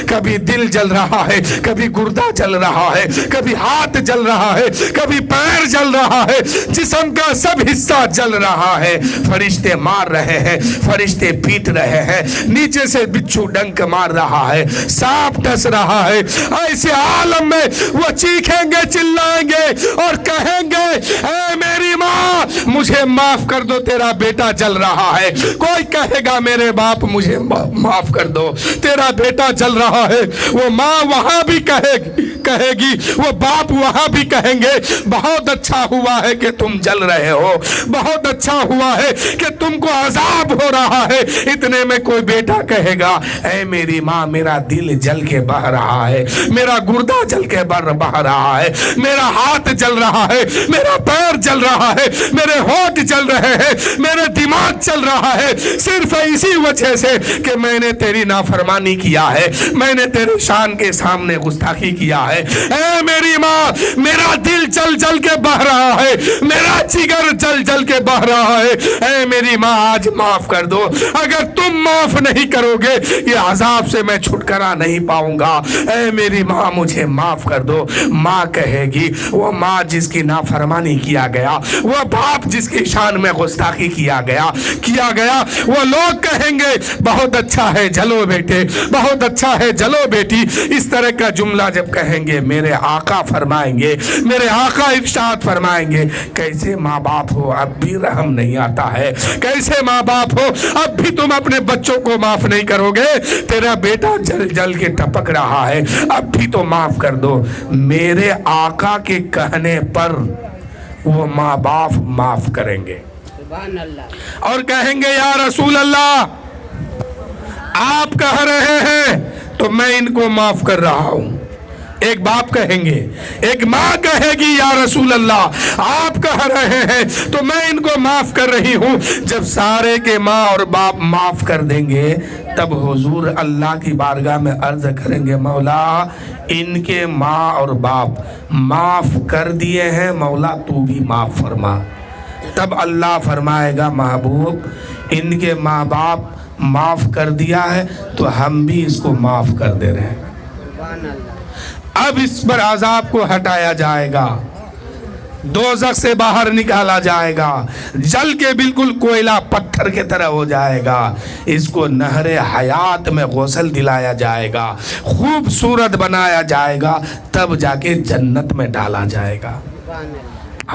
کبھی دل جل رہا ہے، کبھی گردہ جل رہا ہے، کبھی ہاتھ جل رہا ہے، کبھی پیر جل رہا ہے، جسم کا سب حصہ جل رہا ہے۔ فرشتے مار رہے ہیں، فرشتے پیٹ رہے ہیں، نیچے سے بچھو ڈنک مار رہا ہے، سانپ ڈس رہا ہے۔ ایسے عالم میں وہ چیخیں گے، چلائیں گے اور کہیں گے اے میری ماں مجھے معاف کر دو، تیرا بیٹا جل رہا ہے۔ کوئی کہے گا میرے باپ مجھے معاف کر دو، تیرا بیٹا جل رہا ہے۔ وہ ماں وہاں بھی کہے گی، وہ باپ وہاں بھی کہیں گے بہت اچھا ہوا ہے کہ تم جل رہے ہو، بہت اچھا ہوا ہے کہ تم کو عذاب ہو رہا ہے۔ اتنے میں کوئی بیٹا کہے گا اے میری ماں میرا دل جل کے بہ رہا ہے، میرا گردہ جل کے بہ رہا ہے، میرا ہاتھ جل رہا ہے، میرا پیر جل رہا ہے، میرے ہونٹ جل رہے ہیں، میرے دماغ چل رہا ہے، صرف اسی وجہ سے کہ میں نے تیری نافرمانی کیا ہے، میں نے تیرے شان کے سامنے گستاخی کیا ہے۔ اے میری ماں میرا دل جل جل کے بہ رہا ہے، میرا جگر جل جل کے بہ رہا ہے۔ اے میری ماں آج معاف کر دو، اگر تم معاف نہیں کرو گے یہ عذاب سے میں چھٹکارا نہیں پاؤں گا۔ اے میری ماں مجھے معاف کر دو۔ ماں کہے گی، وہ ماں جس کی نافرمانی کیا گیا، وہ باپ جس کی شان میں گستاخی کیا گیا، وہ لوگ کہیں گے بہت اچھا ہے جلو بیٹے، بہت اچھا ہے جلو بیٹی۔ اس طرح کا جملہ جب کہیں گے میرے آقا فرمائیں گے، میرے آقا ارشاد فرمائیں گے کیسے ماں باپ ہو اب بھی رحم نہیں آتا ہے، کیسے ماں باپ ہو اب بھی تم اپنے بچوں کو معاف نہیں کرو گے، تیرا بیٹا جل جل کے ٹپک رہا ہے اب بھی تو معاف کر دو۔ میرے آقا کے کہنے پر وہ ماں باپ معاف کریں گے اور کہیں گے یا رسول اللہ آپ کہہ رہے ہیں تو میں ان کو معاف کر رہا ہوں۔ ایک باپ کہیں گے، ایک ماں کہے گی یا رسول اللہ آپ کہہ رہے ہیں تو میں ان کو معاف کر رہی ہوں۔ جب سارے کے ماں اور باپ معاف کر دیں گے تب حضور اللہ کی بارگاہ میں عرض کریں گے مولا ان کے ماں اور باپ معاف کر دیے ہیں، مولا تو بھی معاف فرما۔ تب اللہ فرمائے گا محبوب ان کے ماں باپ معاف کر دیا ہے تو ہم بھی اس کو معاف کر دے رہے ہیں۔ اب اس پر عذاب کو ہٹایا جائے گا، دوزخ سے باہر نکالا جائے گا، جل کے بالکل کوئلہ پتھر کے طرح ہو جائے گا، اس کو نہر حیات میں غسل دلایا جائے گا، خوبصورت بنایا جائے گا، تب جا کے جنت میں ڈالا جائے گا۔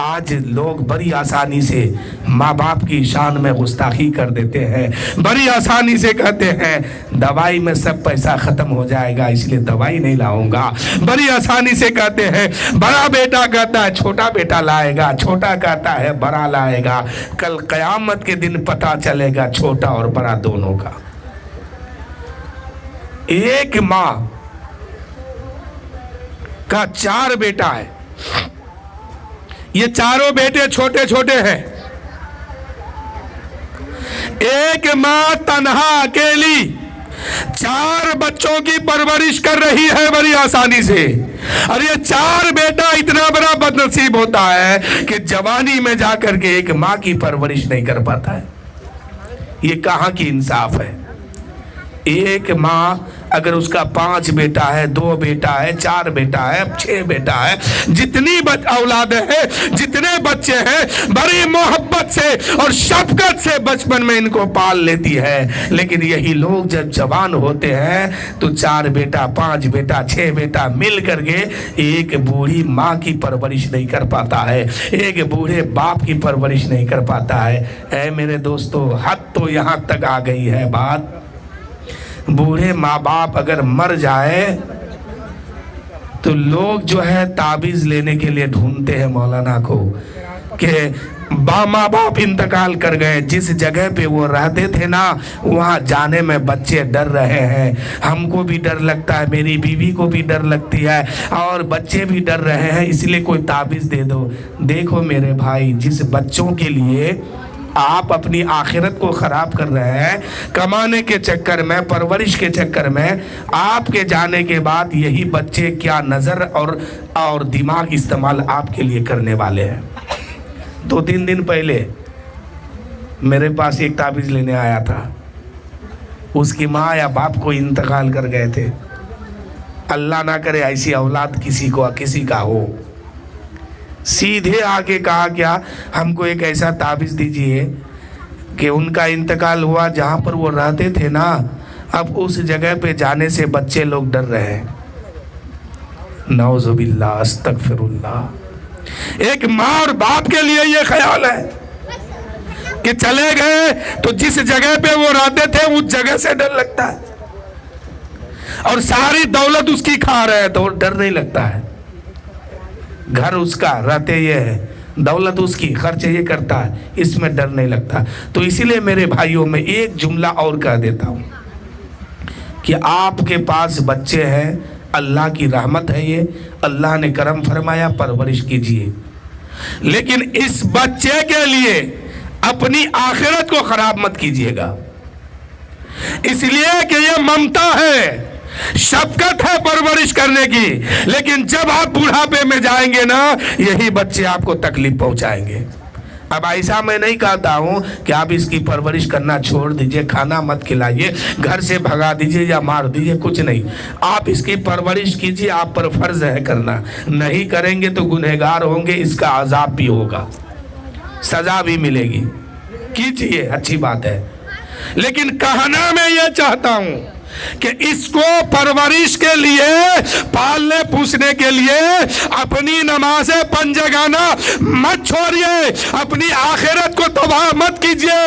آج لوگ بڑی آسانی سے ماں باپ کی شان میں گستاخی کر دیتے ہیں، بڑی آسانی سے کہتے ہیں دوائی میں سب پیسہ ختم ہو جائے گا اس لیے دوائی نہیں لاؤں گا، بڑی آسانی سے کہتے ہیں بڑا بیٹا کہتا ہے چھوٹا بیٹا لائے گا، چھوٹا کہتا ہے بڑا لائے گا، کل قیامت کے دن پتہ چلے گا چھوٹا اور بڑا دونوں کا۔ ایک ماں کا 4 بیٹا ہے، یہ چاروں بیٹے چھوٹے چھوٹے ہیں، ایک ماں تنہا اکیلی 4 بچوں کی پرورش کر رہی ہے بڑی آسانی سے، اور یہ 4 بیٹا اتنا بڑا بد نصیب ہوتا ہے کہ جوانی میں جا کر کے ایک ماں کی پرورش نہیں کر پاتا ہے۔ یہ کہاں کی انصاف ہے؟ ایک ماں اگر اس کا 5 بیٹا ہے، 2 بیٹا ہے، 4 بیٹا ہے، 6 بیٹا ہے، جتنی اولاد ہے، جتنے بچے ہیں، بڑی محبت سے اور شفقت سے بچپن میں ان کو پال لیتی ہے، لیکن یہی لوگ جب جوان ہوتے ہیں تو 4 بیٹا، 5 بیٹا، 6 بیٹا مل کر کے ایک بوڑھی ماں کی پرورش نہیں کر پاتا ہے، ایک بوڑھے باپ کی پرورش نہیں کر پاتا ہے۔ اے میرے دوستو حد تو یہاں تک آ گئی ہے بات، بوڑھے ماں باپ اگر مر جائے تو لوگ جو ہے تعویذ لینے کے لیے ڈھونڈتے ہیں مولانا کو کہ ماں باپ انتقال کر گئے، جس جگہ پہ وہ رہتے تھے نا وہاں جانے میں بچے ڈر رہے ہیں، ہم کو بھی ڈر لگتا ہے، میری بیوی کو بھی ڈر لگتی ہے اور بچے بھی ڈر رہے ہیں، اس لیے کوئی تعویذ دے دو۔ دیکھو میرے بھائی، جس بچوں کے لیے آپ اپنی آخرت کو خراب کر رہے ہیں کمانے کے چکر میں، پرورش کے چکر میں، آپ کے جانے کے بعد یہی بچے کیا نظر اور دماغ استعمال آپ کے لیے کرنے والے ہیں۔ 2-3 دن پہلے میرے پاس ایک تعویذ لینے آیا تھا، اس کی ماں یا باپ کو انتقال کر گئے تھے، اللہ نہ کرے ایسی اولاد کسی کا ہو. سیدھے آ کے کہا کیا ہم کو ایک ایسا تعویذ دیجئے کہ ان کا انتقال ہوا جہاں پر وہ رہتے تھے نا، اب اس جگہ پہ جانے سے بچے لوگ ڈر رہے ہیں. نعوذ باللہ، استغفر اللہ. ایک ماں اور باپ کے لیے یہ خیال ہے کہ چلے گئے تو جس جگہ پہ وہ رہتے تھے اس جگہ سے ڈر لگتا ہے، اور ساری دولت اس کی کھا رہے ہیں تو ڈر نہیں لگتا ہے. گھر اس کا، رہتے یہ ہے، دولت اس کی، خرچ یہ کرتا ہے، اس میں ڈر نہیں لگتا. تو اسی لیے میرے بھائیوں میں ایک جملہ اور کہہ دیتا ہوں کہ آپ کے پاس بچے ہیں، اللہ کی رحمت ہے، یہ اللہ نے کرم فرمایا، پرورش کیجئے. لیکن اس بچے کے لیے اپنی آخرت کو خراب مت کیجئے گا، اس لیے کہ یہ ممتا ہے، شفقت ہے پرورش کرنے کی. لیکن جب آپ بڑھاپے میں جائیں گے نا، یہی بچے آپ کو تکلیف پہنچائیں گے. اب ایسا میں نہیں کہتا ہوں کہ آپ اس کی پرورش کرنا چھوڑ دیجئے، کھانا مت کھلائیے، گھر سے بھگا دیجئے یا مار دیجئے، کچھ نہیں. آپ اس کی پرورش کیجئے، آپ پر فرض ہے کرنا. نہیں کریں گے تو گنہگار ہوں گے، اس کا عذاب بھی ہوگا، سزا بھی ملے گی. کیجئے، اچھی بات ہے. لیکن کہنا میں یہ چاہتا ہوں کہ اس کو پرورش کے لیے، پالنے پوسنے کے لیے اپنی نمازیں پنجگانہ مت چھوڑیے، اپنی آخرت کو تباہ مت کیجیے.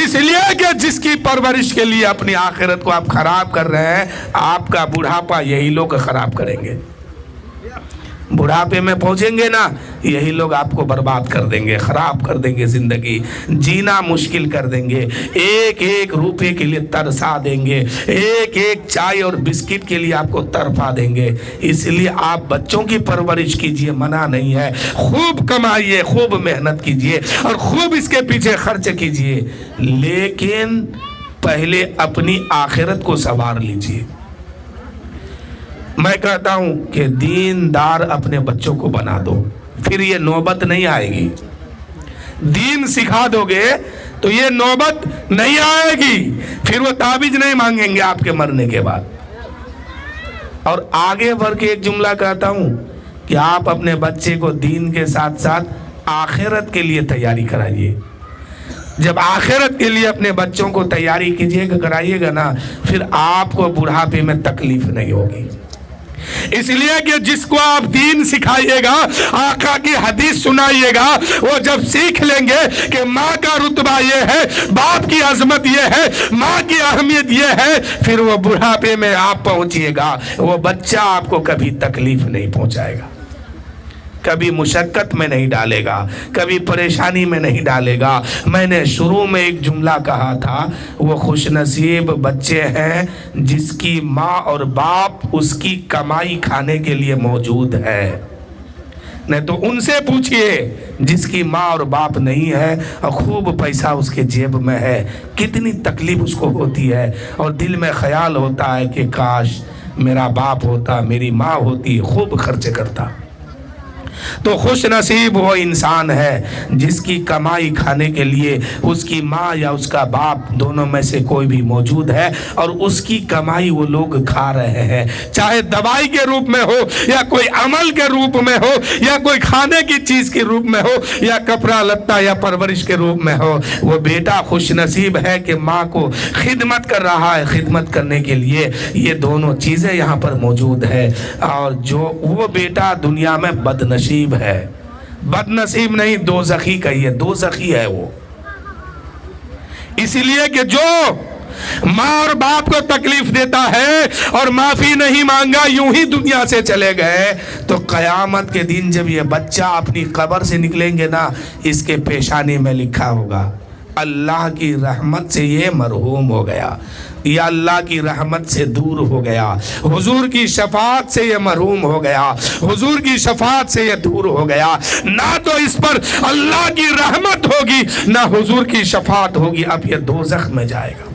اس لیے کہ جس کی پرورش کے لیے اپنی آخرت کو آپ خراب کر رہے ہیں، آپ کا بڑھاپا یہی لوگ خراب کریں گے. بڑھاپے میں پہنچیں گے نا، یہی لوگ آپ کو برباد کر دیں گے، خراب کر دیں گے، زندگی جینا مشکل کر دیں گے. ایک ایک روپے کے لیے ترسا دیں گے، ایک ایک چائے اور بسکٹ کے لیے آپ کو ترپا دیں گے. اس لیے آپ بچوں کی پرورش کیجئے، منع نہیں ہے. خوب کمائیے، خوب محنت کیجئے اور خوب اس کے پیچھے خرچ کیجئے. لیکن پہلے اپنی آخرت کو سنوار لیجئے. میں کہتا ہوں کہ دیندار اپنے بچوں کو بنا دو، پھر یہ نوبت نہیں آئے گی. دین سکھا دو گے تو یہ نوبت نہیں آئے گی، پھر وہ تعویذ نہیں مانگیں گے آپ کے مرنے کے بعد. اور آگے بڑھ کے ایک جملہ کہتا ہوں کہ آپ اپنے بچے کو دین کے ساتھ ساتھ آخرت کے لیے تیاری کرائیے. جب آخرت کے لیے اپنے بچوں کو تیاری کیجیے گا، کرائیے گا نا، پھر آپ کو بڑھاپے میں تکلیف نہیں ہوگی. اس لیے کہ جس کو آپ دین سکھائیے گا، آقا کی حدیث سنائیے گا، وہ جب سیکھ لیں گے کہ ماں کا رتبہ یہ ہے، باپ کی عظمت یہ ہے، ماں کی اہمیت یہ ہے، پھر وہ بڑھاپے میں آپ پہنچیے گا، وہ بچہ آپ کو کبھی تکلیف نہیں پہنچائے گا، کبھی مشقت میں نہیں ڈالے گا، کبھی پریشانی میں نہیں ڈالے گا. میں نے شروع میں ایک جملہ کہا تھا، وہ خوش نصیب بچے ہیں جس کی ماں اور باپ اس کی کمائی کھانے کے لیے موجود ہے. نہیں تو ان سے پوچھئے جس کی ماں اور باپ نہیں ہے اور خوب پیسہ اس کے جیب میں ہے، کتنی تکلیف اس کو ہوتی ہے، اور دل میں خیال ہوتا ہے کہ کاش میرا باپ ہوتا، میری ماں ہوتی، خوب خرچ کرتا. تو خوش نصیب وہ انسان ہے جس کی کمائی کھانے کے لیے اس کی ماں یا اس کا باپ دونوں میں سے کوئی بھی موجود ہے، اور اس کی کمائی وہ لوگ کھا رہے ہیں، چاہے دوائی کے روپ میں ہو، یا کوئی عمل کے روپ میں ہو، یا کوئی کھانے کی چیز کے روپ میں ہو، یا کپڑا لتا یا پرورش کے روپ میں ہو. وہ بیٹا خوش نصیب ہے کہ ماں کو خدمت کر رہا ہے. خدمت کرنے کے لیے یہ دونوں چیزیں یہاں پر موجود ہے. اور جو وہ بیٹا دنیا میں بد نصیب ہے، بد نصیب نہیں، دوزخی کہیے، دوزخی ہے وہ. اس لیے کہ جو ماں اور باپ کو تکلیف دیتا ہے اور معافی نہیں مانگا، یوں ہی دنیا سے چلے گئے، تو قیامت کے دن جب یہ بچہ اپنی قبر سے نکلیں گے نا، اس کے پیشانی میں لکھا ہوگا اللہ کی رحمت سے یہ مرحوم ہو گیا، یا اللہ کی رحمت سے دور ہو گیا، حضور کی شفاعت سے یہ محروم ہو گیا، حضور کی شفاعت سے یہ دور ہو گیا. نہ تو اس پر اللہ کی رحمت ہوگی، نہ حضور کی شفاعت ہوگی، اب یہ دوزخ میں جائے گا.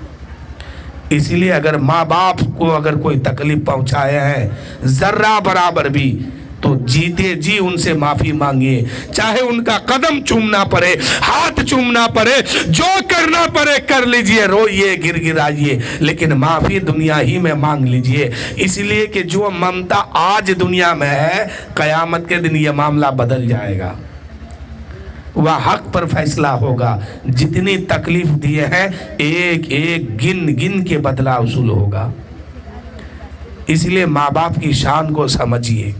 اسی لیے اگر ماں باپ کو اگر کوئی تکلیف پہنچائے ہیں ذرہ برابر بھی، تو جیتے جی ان سے معافی مانگیے، چاہے ان کا قدم چومنا پڑے، ہاتھ چومنا پڑے، جو کرنا پڑے کر لیجئے، روئیے گر گرائیے، لیکن معافی دنیا ہی میں مانگ لیجئے۔ اس لیے کہ جو ممتا آج دنیا میں ہے، قیامت کے دن یہ معاملہ بدل جائے گا، وہ حق پر فیصلہ ہوگا۔ جتنی تکلیف دیے ہیں ایک ایک گن گن کے بدلہ وصول ہوگا۔ اس لیے ماں باپ کی شان کو سمجھیے۔